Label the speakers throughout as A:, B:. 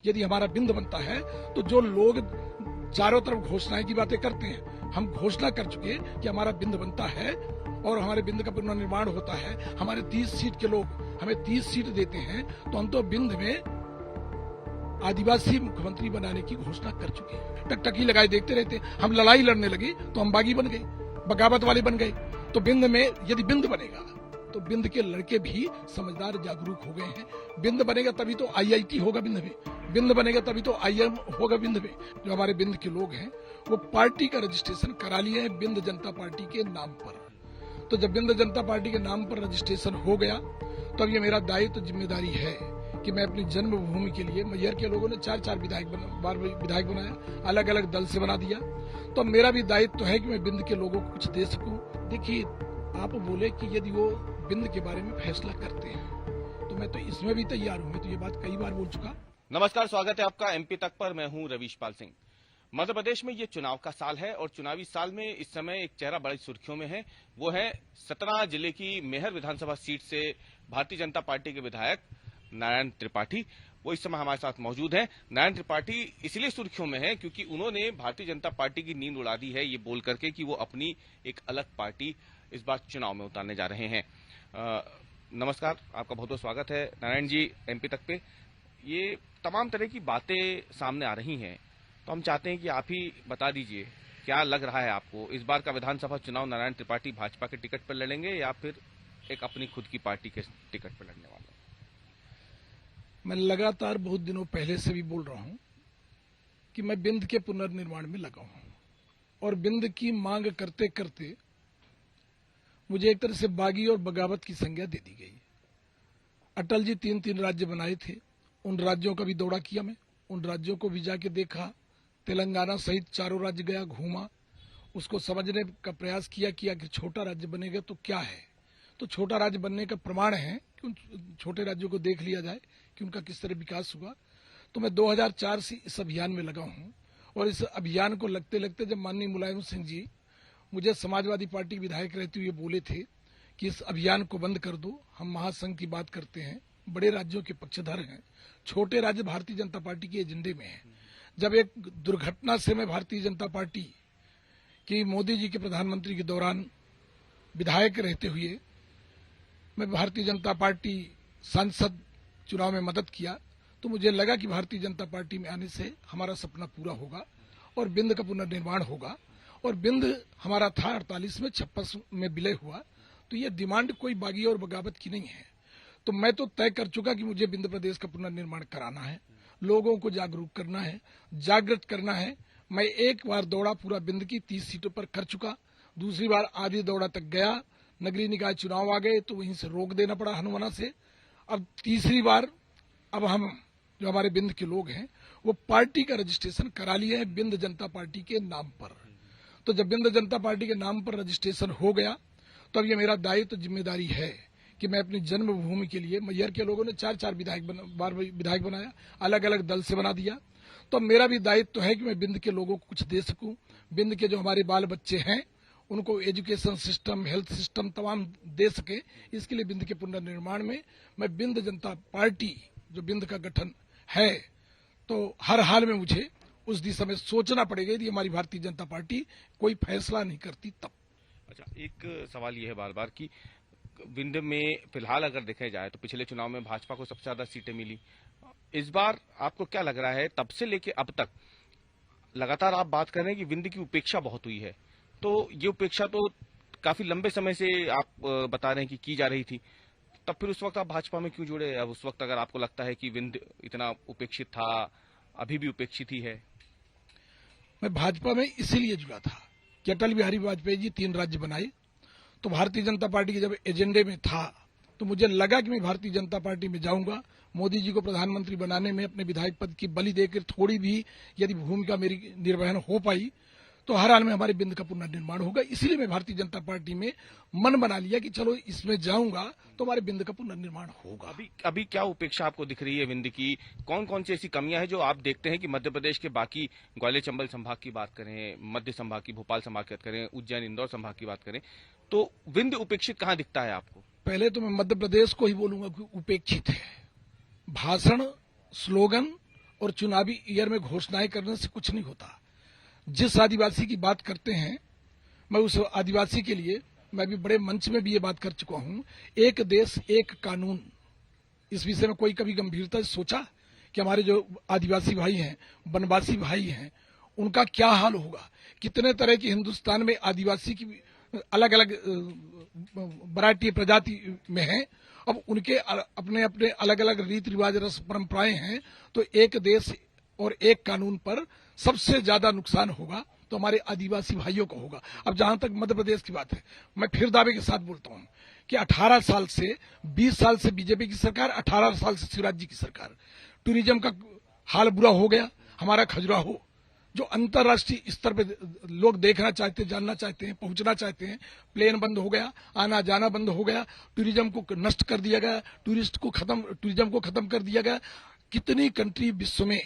A: यदि हमारा बिंद बनता है तो जो लोग चारों तरफ घोषणाएं की बातें करते हैं, हम घोषणा कर चुके कि हमारा बिंद बनता है और हमारे बिंद का पुनर्निर्माण होता है। हमारे 30 सीट के लोग हमें 30 सीट देते हैं, तो हम तो बिंद में आदिवासी मुख्यमंत्री बनाने की घोषणा कर चुके हैं। टकटकी लगाए देखते रहते हैं। हम लड़ाई लड़ने लगे तो हम बागी बन गए, बगावत वाले बन गए। तो बिंद में यदि बिंद बनेगा तो बिंद के लड़के भी समझदार जागरूक हो गए हैं। बिंद बनेगा तभी तो IIT होगा बिंद में, बिंद बनेगा तभी तो IIM होगा बिंद में। जो हमारे बिंद के लोग हैं वो पार्टी का रजिस्ट्रेशन करा लिए हैं बिंद जनता पार्टी के नाम पर। तो जब बिंद जनता पार्टी के नाम पर रजिस्ट्रेशन हो गया तो अब ये मेरा दायित्व जिम्मेदारी है कि मैं अपनी जन्मभूमि के लिए, मैहर के लोगों ने 4 विधायक बनाया, अलग अलग दल से बना दिया। तो मेरा भी दायित्व है कि मैं बिंद के लोगों को कुछ दे सकूं। देखिए, आप बोले कि यदि वो बिंद के बारे में फैसला करते हैं तो मैं तो इसमें भी तैयार हूं। मैं तो ये बात कई बार बोल चुका।
B: नमस्कार, स्वागत है आपका MP तक पर। मैं हूं रवीश पाल सिंह। मध्य प्रदेश में ये चुनाव का साल है और चुनावी साल में इस समय एक चेहरा बड़ी सुर्खियों में है। वो है सतना जिले की मैहर विधानसभा सीट से भारतीय जनता पार्टी के विधायक नारायण त्रिपाठी। वो इस समय हमारे साथ मौजूद हैं। नारायण त्रिपाठी इसलिए सुर्खियों में है क्योंकि उन्होंने भारतीय जनता पार्टी की नींद उड़ा दी है ये बोल करके कि वो अपनी एक अलग पार्टी इस बार चुनाव में उतारने जा रहे हैं। नमस्कार, आपका बहुत बहुत स्वागत है नारायण जी MP तक पे। ये तमाम तरह की बातें सामने आ रही हैं, तो हम चाहते हैं कि आप ही बता दीजिए क्या लग रहा है आपको, इस बार का विधानसभा चुनाव नारायण त्रिपाठी भाजपा के टिकट पर लड़ेंगे या फिर एक अपनी खुद की पार्टी के टिकट पर लड़ने वाले?
A: मैं लगातार बहुत दिनों पहले से भी बोल रहा हूं कि मैं बिंद के पुनर्निर्माण में लगा हूं और बिंद की मांग करते करते मुझे एक तरह से बागी और बगावत की संज्ञा दे दी गई। अटल जी 3 राज्य बनाए थे, उन राज्यों का भी दौरा किया मैं, उन राज्यों को भी जाके देखा। तेलंगाना सहित 4 राज्य गया, घूमा, उसको समझने का प्रयास किया कि आखिर छोटा राज्य बनेगा तो क्या है। तो छोटा राज्य बनने का प्रमाण है कि उन छोटे राज्यों को देख लिया जाए कि उनका किस तरह विकास हुआ। तो मैं 2004 से इस अभियान में लगा हूं और इस अभियान को लगते लगते जब माननीय मुलायम सिंह जी मुझे समाजवादी पार्टी के विधायक रहते हुए बोले थे कि इस अभियान को बंद कर दो, हम महासंघ की बात करते हैं, बड़े राज्यों के पक्षधर हैं, छोटे राज्य भारतीय जनता पार्टी के एजेंडे में है। जब एक दुर्घटना से मैं भारतीय जनता पार्टी की मोदी जी के प्रधानमंत्री के दौरान विधायक रहते हुए मैं भारतीय जनता पार्टी सांसद चुनाव में मदद किया, तो मुझे लगा कि भारतीय जनता पार्टी में आने से हमारा सपना पूरा होगा और बिंद का पुनर्निर्माण होगा। और बिंद हमारा था 48 में, 56 में विलय हुआ। तो ये डिमांड कोई बागी और बगावत की नहीं है। तो मैं तो तय कर चुका कि मुझे बिंद प्रदेश का पुनर्निर्माण कराना है, लोगों को जागरूक करना है, जागृत करना है। मैं एक बार दौड़ा पूरा बिंद की 30 सीटों पर कर चुका, दूसरी बार आधी दौड़ा तक गया, नगरीय निकाय चुनाव आ गए तो वहीं से रोक देना पड़ा हनुमाना से। अब तीसरी बार अब हम जो हमारे बिंद के लोग हैं वो पार्टी का रजिस्ट्रेशन करा लिए हैं बिंद जनता पार्टी के नाम पर। तो जब बिंद जनता पार्टी के नाम पर रजिस्ट्रेशन हो गया तो अब ये मेरा दायित्व जिम्मेदारी है कि मैं अपनी जन्मभूमि के लिए, मैहर के लोगों ने 4 विधायक बनाया, अलग अलग दल से बना दिया। तो मेरा भी दायित्व है कि मैं बिंद के लोगों को कुछ दे सकूं। बिंद के जो हमारे बाल बच्चे हैं उनको एजुकेशन सिस्टम, हेल्थ सिस्टम तमाम दे सके, इसके लिए बिंद के पुनर्निर्माण में मैं बिंद जनता पार्टी जो बिंद का गठन है तो हर हाल में मुझे उस दिशा में सोचना पड़ेगा यदि हमारी भारतीय जनता पार्टी कोई फैसला नहीं करती तब।
B: अच्छा, एक सवाल ये है बार बार कि बिंद में फिलहाल अगर देखा जाए तो पिछले चुनाव में भाजपा को सबसे ज्यादा सीटें मिली। इस बार आपको क्या लग रहा है, तब से लेके अब तक लगातार आप बात कर रहे हैं कि बिंद की उपेक्षा बहुत हुई है, तो ये उपेक्षा तो काफी लंबे समय से आप बता रहे हैं कि की जा रही थी, तब फिर उस वक्त आप भाजपा में क्यों जुड़े? अब उस वक्त अगर आपको लगता है कि बिंद इतना उपेक्षित था, अभी भी उपेक्षित ही है।
A: मैं भाजपा में इसीलिए जुड़ा था कि अटल बिहारी वाजपेयी जी 3 राज्य बनाए, तो भारतीय जनता पार्टी के जब एजेंडे में था तो मुझे लगा कि मैं भारतीय जनता पार्टी में जाऊंगा, मोदी जी को प्रधानमंत्री बनाने में अपने विधायक पद की बलि देकर थोड़ी भी यदि भूमिका मेरी निर्वहन हो पाई तो हर हाल में हमारे बिंद का पुनर्निर्माण होगा। इसीलिए मैं भारतीय जनता पार्टी में मन बना लिया कि चलो इसमें जाऊंगा तो हमारे बिंद का पुनर्निर्माण होगा।
B: अभी क्या उपेक्षा आपको दिख रही है बिंद की? कौन कौन सी ऐसी कमियां हैं जो आप देखते हैं कि मध्य प्रदेश के बाकी ग्वालियर चंबल संभाग की बात करें, मध्य संभाग की, भोपाल संभाग की बात करें, उज्जैन इंदौर संभाग की बात करें, तो बिंद उपेक्षित कहाँ दिखता है आपको?
A: पहले तो मैं मध्य प्रदेश को ही बोलूंगा कि उपेक्षित है। भाषण, स्लोगन और चुनावी ईयर में घोषणाएं करने से कुछ नहीं होता। जिस आदिवासी की बात करते हैं, मैं उस आदिवासी के लिए मैं भी बड़े मंच में भी ये बात कर चुका हूं, एक देश एक कानून। इस विषय में कोई कभी गंभीरता से सोचा कि हमारे जो आदिवासी भाई हैं, वनवासी भाई हैं, उनका क्या हाल होगा? कितने तरह की हिंदुस्तान में आदिवासी की अलग अलग वैरायटी प्रजाति में है। अब उनके अपने अपने अलग अलग रीति रिवाज, रस्म परंपराएं हैं। तो एक देश और एक कानून पर सबसे ज्यादा नुकसान होगा तो हमारे आदिवासी भाइयों को होगा। अब जहां तक मध्य प्रदेश की बात है, मैं फिर दावे के साथ बोलता हूं कि 18 साल से 20 साल से बीजेपी की सरकार, 18 साल से शिवराज जी की सरकार, टूरिज्म का हाल बुरा हो गया। हमारा खजुराहो जो अंतर्राष्ट्रीय स्तर पे लोग देखना चाहते हैं, जानना चाहते हैं, पहुंचना चाहते हैं, प्लेन बंद हो गया, आना जाना बंद हो गया, टूरिज्म को नष्ट कर दिया गया, टूरिज्म को खत्म कर दिया गया। कितनी कंट्री विश्व में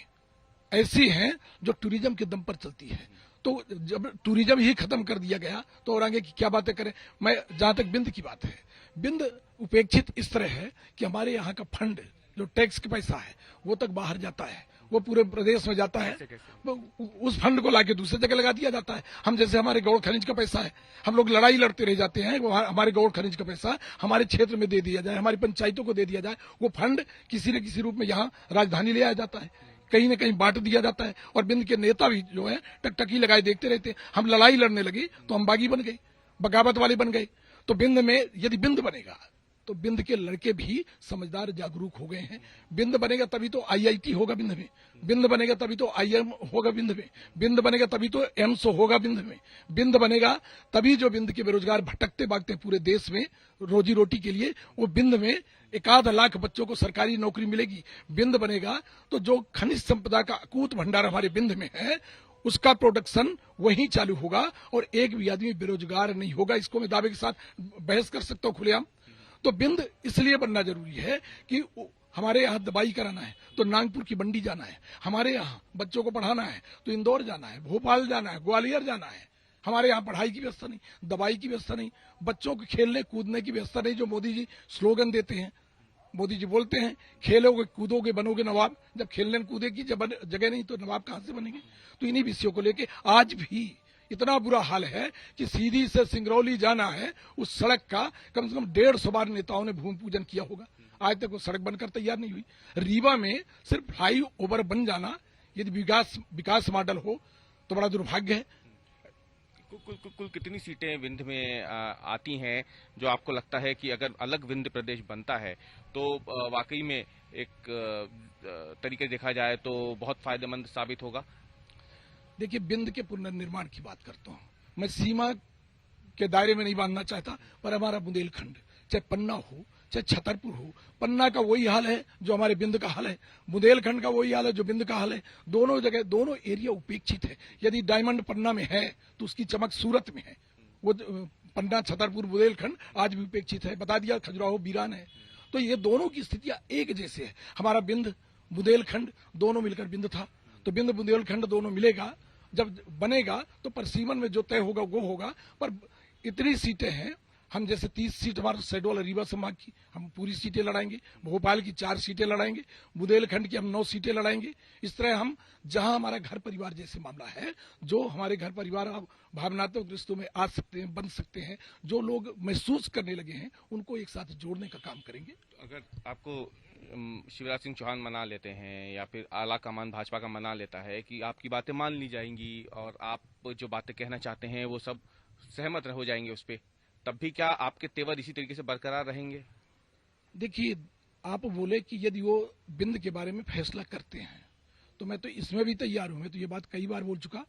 A: ऐसी हैं जो टूरिज्म के दम पर चलती है। तो जब टूरिज्म ही खत्म कर दिया गया तो और आगे की क्या बातें करें। मैं जहां तक बिंद की बात है, बिंद उपेक्षित इस तरह है कि हमारे यहाँ का फंड जो टैक्स का पैसा है वो तक बाहर जाता है, वो पूरे प्रदेश में जाता है। उस फंड को लाके दूसरी जगह लगा दिया जाता है। हम जैसे हमारे गौड़ खनिज का पैसा है, हम लोग लड़ाई लड़ते रह जाते हैं, हमारे गौड़ खनिज का पैसा हमारे क्षेत्र में दे दिया जाए, हमारी पंचायतों को दे दिया जाए, वो फंड किसी न किसी रूप में यहाँ राजधानी ले आया जाता है, कहीं न कहीं बांट दिया जाता है। और बिंद के नेता भी जो है टकटकी लगाए देखते रहते हैं। हम लड़ाई लड़ने लगे तो हम बागी बन गए, बगावत वाले बन गए। तो बिंद में यदि बिंद बनेगा तो बिंद के लड़के भी समझदार जागरूक हो गए हैं। बिंद बनेगा तभी तो आईआईटी होगा बिंद में, बिंद बनेगा तभी तो आईएम होगा बिंद में, बिंद बनेगा तभी तो एम्स होगा बिंद में, बिंद बनेगा तभी जो बिंद के बेरोजगार भटकते भागते पूरे देश में रोजी रोटी के लिए, वो बिंद में 1 लाख बच्चों को सरकारी नौकरी मिलेगी। बिंद बनेगा तो जो खनिज संपदा का अकूत भंडार हमारे बिंद में है उसका प्रोडक्शन वहीं चालू होगा और एक भी आदमी बेरोजगार नहीं होगा। इसको मैं दावे के साथ बहस कर सकता हूं खुलेआम। तो बिंद इसलिए बनना जरूरी है कि हमारे यहाँ दवाई कराना है तो नागपुर की मंडी जाना है, हमारे यहाँ बच्चों को पढ़ाना है तो इंदौर जाना है, भोपाल जाना है, ग्वालियर जाना है। हमारे यहाँ पढ़ाई की व्यवस्था नहीं, दवाई की व्यवस्था नहीं, बच्चों को खेलने कूदने की व्यवस्था नहीं। जो मोदी जी स्लोगन देते हैं, मोदी जी बोलते हैं खेलोगे कूदोगे बनोगे नवाब, जब खेलने कूदे की जगह नहीं तो नवाब कहां से बनेंगे। तो इन्हीं विषयों को लेके आज भी इतना बुरा हाल है कि सीधी से सिंगरौली जाना है, उस सड़क का कम से कम 150 बार नेताओं ने भूमि पूजन किया होगा, आज तक वो सड़क बनकर तैयार नहीं हुई। रीवा में सिर्फ फ्लाई ओवर बन जाना यदि विकास मॉडल हो तो बड़ा दुर्भाग्य है।
B: कुल कितनी सीटें विंध्य में आती हैं जो आपको लगता है कि अगर अलग विंध्य प्रदेश बनता है तो वाकई में एक तरीके देखा जाए तो बहुत फायदेमंद साबित होगा?
A: देखिए, बिंद के पुनर्निर्माण की बात करता हूं मैं, सीमा के दायरे में नहीं बांधना चाहता, पर हमारा बुंदेलखंड चाहे पन्ना हो चाहे छतरपुर हो, पन्ना का वही हाल है जो हमारे बिंद का हाल है, बुंदेलखंड का वही हाल है जो बिंद का हाल है। दोनों जगह दोनों एरिया उपेक्षित है। यदि डायमंड पन्ना में है तो उसकी चमक सूरत में है। वो पन्ना, छतरपुर, बुंदेलखंड आज भी उपेक्षित है। बता दिया खजुराहो वीरान है। तो ये दोनों की स्थितियां एक जैसे है। हमारा बिंद बुंदेलखंड दोनों मिलकर बिंद था, तो बिंद बुंदेलखंड दोनों मिलेगा, जब बनेगा तो परसीमन में जो तय होगा वो होगा। पर इतनी सीटें हैं, हम जैसे 30 सीट हमारा शहडोल रीवा संभाग की हम पूरी सीटें लड़ाएंगे, भोपाल की 4 सीटें लड़ाएंगे, बुंदेलखंड की हम 9 सीटें लड़ाएंगे। इस तरह हम जहां हमारा घर परिवार जैसे मामला है, जो हमारे घर परिवार भावनात्मक रिश्तों में आ सकते हैं, बन सकते हैं, जो लोग महसूस करने लगे हैं, उनको एक साथ जोड़ने का काम करेंगे।
B: अगर आपको शिवराज सिंह चौहान मना लेते हैं या फिर आला कमान भाजपा का मना लेता है कि आपकी बातें मान ली जाएंगी और आप जो बातें कहना चाहते हैं वो सब सहमत हो जाएंगे उस पर, तब भी क्या आपके तेवर इसी तरीके से बरकरार रहेंगे?
A: देखिए, आप बोले कि यदि वो बिंद के बारे में फैसला करते हैं तो मैं तो इसमें भी तैयार हूं। मैं तो ये बात कई बार बोल चुका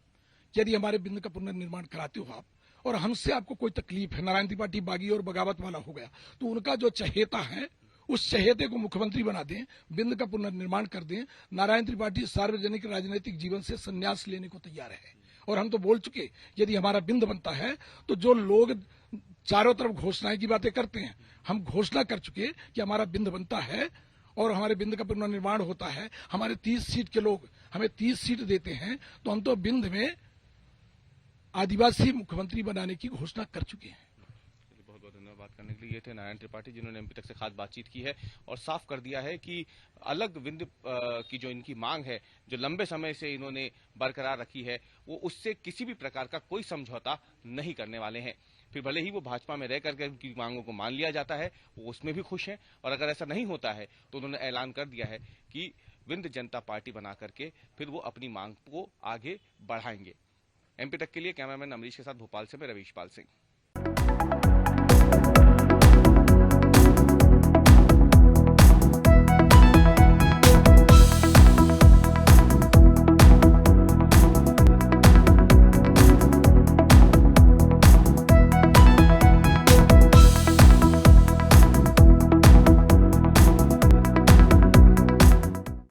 A: कि यदि हमारे बिंद का पुनर्निर्माण कराते हो आप और हमसे आपको कोई तकलीफ है, नारायण त्रिपाठी बागी और बगावत वाला हो गया, तो उनका जो चहेता है उस चहेते को मुख्यमंत्री बना दें, बिंद का पुनर्निर्माण कर दें। नारायण त्रिपाठी सार्वजनिक राजनीतिक जीवन से संन्यास लेने को तैयार है और हम तो बोल चुके यदि हमारा बिंद बनता है तो जो लोग चारों तरफ घोषणाएं की बातें करते हैं, हम घोषणा कर चुके कि हमारा बिंद बनता है और हमारे बिंद का पुनर्निर्माण होता है। हमारे 30 सीट के लोग हमें 30 सीट देते हैं तो हम तो बिंद में आदिवासी मुख्यमंत्री बनाने की घोषणा कर चुके हैं।
B: बहुत बहुत धन्यवाद। बात करने के लिए। ये थे नारायण त्रिपाठी, जिन्होंने एमपी तक से खास बातचीत की है और साफ कर दिया है कि अलग विंध्य की जो इनकी मांग है, जो लंबे समय से इन्होंने बरकरार रखी है, वो उससे किसी भी प्रकार का कोई समझौता नहीं करने वाले हैं। फिर भले ही वो भाजपा में रह करके उनकी मांगों को मान लिया जाता है, वो उसमें भी खुश हैं, और अगर ऐसा नहीं होता है तो उन्होंने ऐलान कर दिया है कि विंध्य जनता पार्टी बना करके फिर वो अपनी मांग को आगे बढ़ाएंगे। एमपी तक के लिए कैमरामैन अमरीश के साथ भोपाल से मैं रवीश पाल सिंह।